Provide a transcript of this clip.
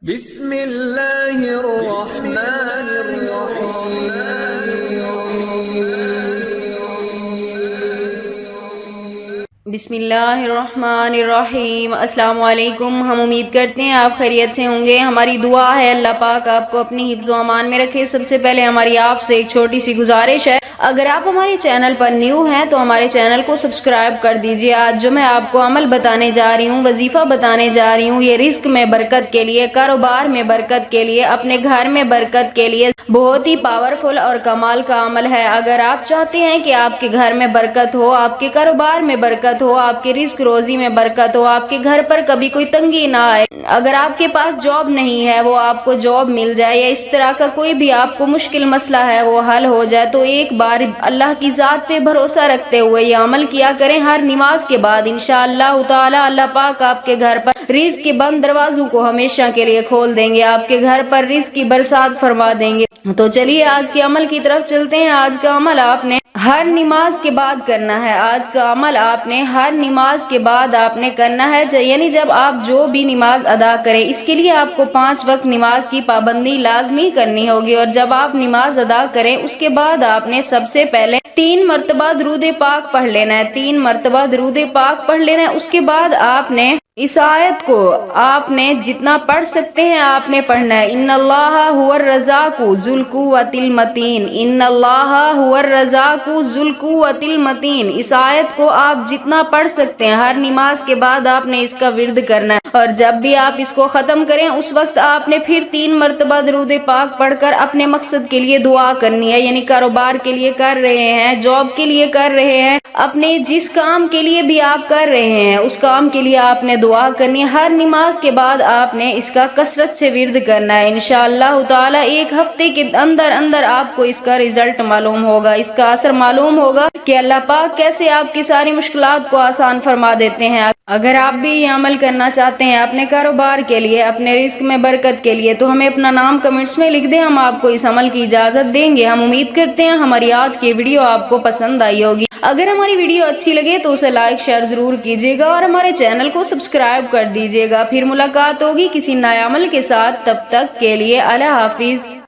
بسم اللہ الرحمن الرحیم۔ بسم اللہ الرحمن الرحیم۔ السلام علیکم۔ ہم امید کرتے ہیں آپ خیریت سے ہوں گے۔ ہماری دعا ہے اللہ پاک آپ کو اپنی حفظ و امان میں رکھے۔ سب سے پہلے ہماری آپ سے ایک چھوٹی سی گزارش ہے، اگر آپ ہمارے چینل پر نیو ہیں تو ہمارے چینل کو سبسکرائب کر دیجئے۔ آج جو میں آپ کو عمل بتانے جا رہی ہوں، وظیفہ بتانے جا رہی ہوں، یہ رزق میں برکت کے لیے، کاروبار میں برکت کے لیے، اپنے گھر میں برکت کے لیے بہت ہی پاورفل اور کمال کا عمل ہے۔ اگر آپ چاہتے ہیں کہ آپ کے گھر میں برکت ہو، آپ کے کاروبار میں برکت ہو، آپ کے رزق روزی میں برکت ہو، آپ کے گھر پر کبھی کوئی تنگی نہ آئے، اگر آپ کے پاس جاب نہیں ہے وہ آپ کو جاب مل جائے، یا اس طرح کا کوئی بھی آپ کو مشکل مسئلہ ہے وہ حل ہو جائے، تو ایک بار اللہ کی ذات پہ بھروسہ رکھتے ہوئے یہ عمل کیا کریں۔ ہر نماز کے بعد انشاءاللہ تعالی اللہ پاک آپ کے گھر پر رزق کے بند دروازوں کو ہمیشہ کے لیے کھول دیں گے، آپ کے گھر پر رزق کی برسات فرما دیں گے۔ تو چلیے آج کے عمل کی طرف چلتے ہیں۔ آج کا عمل آپ نے ہر نماز کے بعد کرنا ہے۔ آج کا عمل آپ نے ہر نماز کے بعد آپ نے کرنا ہے، یعنی جب آپ جو بھی نماز ادا کریں، اس کے لیے آپ کو 5 وقت نماز کی پابندی لازمی کرنی ہوگی، اور جب آپ نماز ادا کریں اس کے بعد آپ نے سب سے پہلے 3 مرتبہ درود پاک پڑھ لینا ہے۔ 3 مرتبہ درود پاک پڑھ لینا ہے۔ اس کے بعد آپ نے اس آیت کو آپ نے جتنا پڑھ سکتے ہیں آپ نے پڑھنا ہے۔ ان اللہ هو الرزاق ذو القوۃ المتین، ان اللہ هو الرزاق ذو القوۃ المتین۔ اس آیت کو آپ جتنا پڑھ سکتے ہیں، ہر نماز کے بعد آپ نے اس کا ورد کرنا ہے، اور جب بھی آپ اس کو ختم کریں اس وقت آپ نے پھر 3 مرتبہ درود پاک پڑھ کر اپنے مقصد کے لیے دعا کرنی ہے، یعنی کاروبار کے لیے کر رہے ہیں، جاب کے لیے کر رہے ہیں، اپنے جس کام کے لیے بھی آپ کر رہے ہیں اس کام کے لیے آپ نے دعا کرنی ہے۔ ہر نماز کے بعد آپ نے اس کا کثرت سے ورد کرنا ہے۔ انشاءاللہ تعالی ایک ہفتے کے اندر آپ کو اس کا رزلٹ معلوم ہوگا، اس کا اثر معلوم ہوگا کہ اللہ پاک کیسے آپ کی ساری مشکلات کو آسان فرما دیتے ہیں۔ اگر آپ بھی یہ عمل کرنا چاہتے ہیں اپنے کاروبار کے لیے، اپنے رزق میں برکت کے لیے، تو ہمیں اپنا نام کمنٹس میں لکھ دیں، ہم آپ کو اس عمل کی اجازت دیں گے۔ ہم امید کرتے ہیں ہماری آج کی ویڈیو آپ کو پسند آئی ہوگی۔ اگر ہماری ویڈیو اچھی لگے تو اسے لائک شیئر ضرور کیجیے گا، اور ہمارے چینل کو سبسکرائب کر دیجیے گا۔ پھر ملاقات ہوگی کسی نئے عمل کے ساتھ، تب تک کے لیے اللہ حافظ۔